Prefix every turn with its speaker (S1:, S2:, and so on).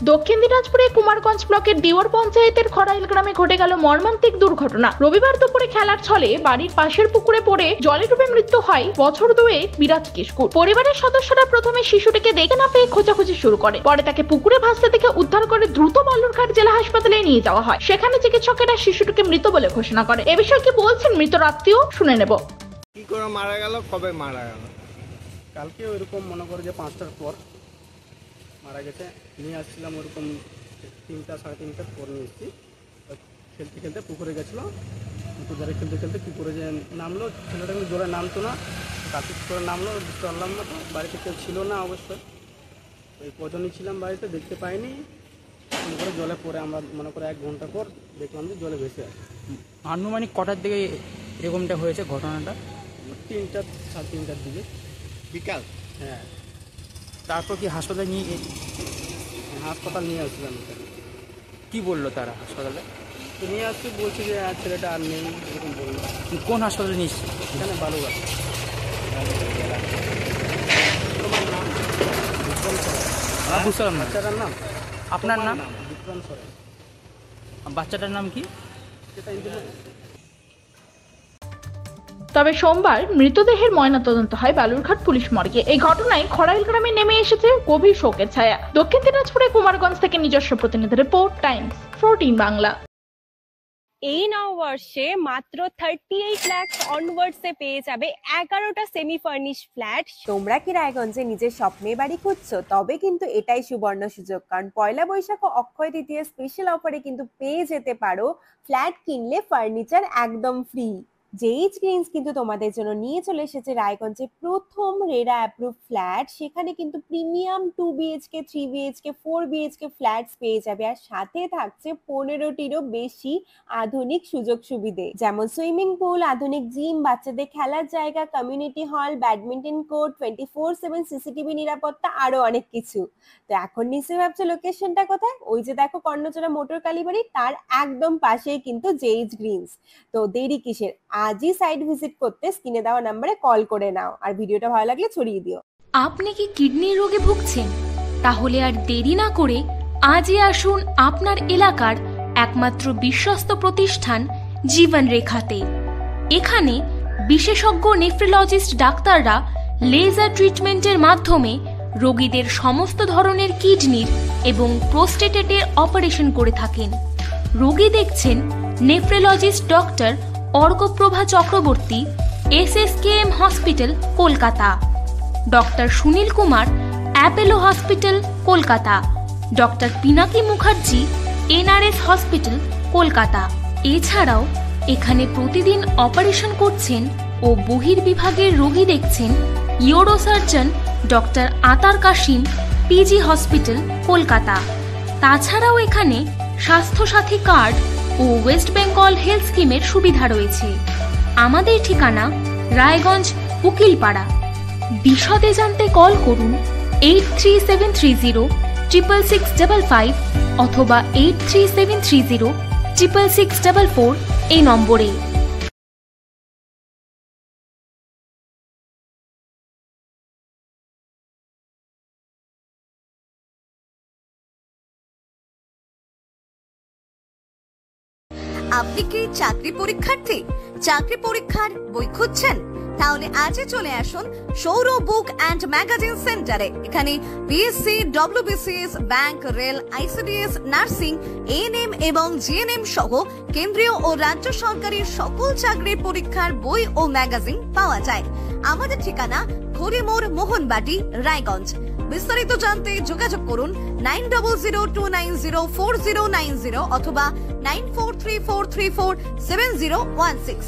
S1: দক্ষিণ দিনাজপুরে কুমারগঞ্জ ব্লকের দিওর পঞ্চায়েতের খড়াইল গ্রামে ঘটে গেল মর্মান্তিক দুর্ঘটনা। রবিবার দুপুরে খেলার ছলে বাড়ির পাশের পুকুরে পড়ে জলে ডুবে মৃত্যু হয় বছর দুয়েক বিরাজ কিশোর। পরিবারের সদস্যরা প্রথমে শিশুটিকে দেখে না পেয়ে খোঁজাখুঁজি শুরু করে। পরে তাকে পুকুরে ভাসতে দেখে উদ্ধার করে দ্রুত বালুরঘাট জেলা হাসপাতালে নিয়ে যাওয়া হয়। সেখানে চিকিৎসকেরা শিশুটিকে মৃত বলে ঘোষণা করে। এ বিষয়ে কি বলছেন মৃতর আত্মীয়, শুনে নেব।
S2: কি করে মারা গেল, কবে মারা গেল?
S3: কালকে ওইরকম মনে করে যে 5টার পর মারা গেছে। নিয়ে আসছিলাম ওরকম 3টা সাড়ে 3টার পর নিয়ে এসেছি। খেলতে খেলতে পুকুরে গেছিলো, পুকুর ধারে খেলতে খেলতে কী করে যে নামলো, ছেলেটা কিন্তু জোরে নামতো না, কাছে করে নামলো, চললাম না, তো বাড়িতে কেউ ছিল না অবশ্যই। ওই কজনই ছিলাম বাড়িতে, দেখতে পাইনি। মনে করে জলে পড়ে আমরা মনে করে 1 ঘন্টা পর দেখলাম যে জলে ভেসে আছে।
S4: আনুমানিক কটার দিকে এরকমটা হয়েছে ঘটনাটা?
S3: 3টা সাড়ে 3টার দিকে
S2: বিকাল।
S3: হ্যাঁ,
S4: তারপর কি হাসপাতালে
S3: হাসপাতাল নিয়ে আসছিলাম।
S4: কি বললো তারা হাসপাতালে?
S3: তো নিয়ে আসছি, বলছি যে ছেলেটা আর নেই, এরকম বললো।
S4: কোন হাসপাতালে নিয়েছি?
S3: এখানে বালুঘাট।
S4: বুঝলাম না।
S3: বাচ্চাটার নাম?
S4: আপনার নাম?
S3: বিক্রম সরেন।
S4: বাচ্চাটার নাম কি?
S3: সেটা
S1: তবে সোমবার মৃতদেহের ময়নাতদন্ত হয় বালুরঘাট পুলিশ মর্গে। এই ঘটনায় খড়াইল গ্রামে নেমে এসেছে গভীর শোকের ছায়া। দক্ষিণ দিনাজপুরে কুমারগঞ্জ থেকে নিজস্ব প্রতিনিধি রিপোর্ট, টাইমস 14 বাংলা।
S5: এই নববর্ষে মাত্র 38 লাখ অনওয়ার্ডসে পেয়ে যাবে 11টা সেমি ফার্নিশ ফ্ল্যাট।
S6: তোমরা কি রায়গঞ্জে নিজের স্বপ্নের বাড়ি খুঁজছো? তবে কিন্তু এটাই সুবর্ণ সুযোগ, কারণ পয়লা বৈশাখ ও অক্ষয় তৃতীয়া স্পেশাল অফারে কিন্তু পেয়ে যেতে পারো ফ্ল্যাট কিনলে ফার্নিচার একদম ফ্রি। জেইচ গ্রিনস কিন্তু তোমাদের জন্য নিয়ে চলে এসেছে রায়গঞ্জে প্রথম রেরা অ্যাপ্রুভ ফ্ল্যাট। সেখানে কিন্তু premium 2 BHK 3 BHK 4 BHK flats পেয়ে যাবে, আর সাথে থাকছে 15টিরও বেশি আধুনিক সুযোগ সুবিধে, যেমন সুইমিং পুল, আধুনিক জিম, বাচ্চাদের খেলার জায়গা, community hall, badminton court, 24/7 CCTV নিরাপত্তা, আরো অনেক কিছু। তো এখন নিশ্চয়ই ভাবছো লোকেশনটা কোথায়? ওই যে দেখো কর্ণচড়া মোটর কালীবাড়ি, তার একদম পাশেই কিন্তু জেইচ গ্রিনস। তো দেরি কিসের? আজই সাইট ভিজিট করতে স্ক্রিনে দেওয়া নম্বরে কল করে নাও, আর ভিডিওটা ভালো লাগলে ছড়িয়ে দিও।
S7: আপনি কি কিডনির রোগে ভুগছেন? তাহলে আর দেরি না করে আজই আসুন আপনার এলাকার একমাত্র বিশ্বস্ত প্রতিষ্ঠান জীবন রেখাতে। এখানে বিশেষজ্ঞ নেফ্রোলজিস্ট ডাক্তাররা লেজার ট্রিটমেন্টের মাধ্যমে রোগীদের সমস্ত ধরনের কিডনির এবং প্রোস্টেটের অপারেশন করে থাকেন। রোগী দেখছেন nephrologist doctor Arkaprava Chakraborty, SSKM hospital, Kolkata. Doctor Sunil Kumar, Apollo hospital, Kolkata. Doctor Pinaki Mukherjee, NRS hospital, Kolkata. এছাড়াও এখানে প্রতিদিন অপারেশন করছেন ও বহির্বিভাগের রোগী দেখছেন ইউরোসার্জন ডক্টর আতার কাশিম, PG হসপিটাল, কলকাতা। তাছাড়াও এখানে স্বাস্থ্যসাথী কার্ড ও ওয়েস্ট বেঙ্গল হেলথ স্কিমের সুবিধা রয়েছে। আমাদের ঠিকানা রায়গঞ্জ, উকিলপাড়া। বিশদে জানতে কল করুন 8373066655 অথবা 8373066644 এই নম্বরে।
S8: আপনি কি চাকরি পরীক্ষার্থী? চাকরি পরীক্ষার বই খুঁজছেন? তাহলে আজই চলে আসুন সৌরভ বুক অ্যান্ড ম্যাগাজিন সেন্টারে। এখানে BSc, WBCS, bank, rail, ICDS, nursing, ANM এবং GNM সহ কেন্দ্রীয় ও রাজ্য সরকারি সকল চাকরির পরীক্ষার বই ও ম্যাগাজিন পাওয়া যায়। আমাদের ঠিকানা খড়িমোড়, মোহনবাটি, রায়গঞ্জ। বিস্তারিত জানতে যোগাযোগ করুন 9002904090 অথবা 9434347016।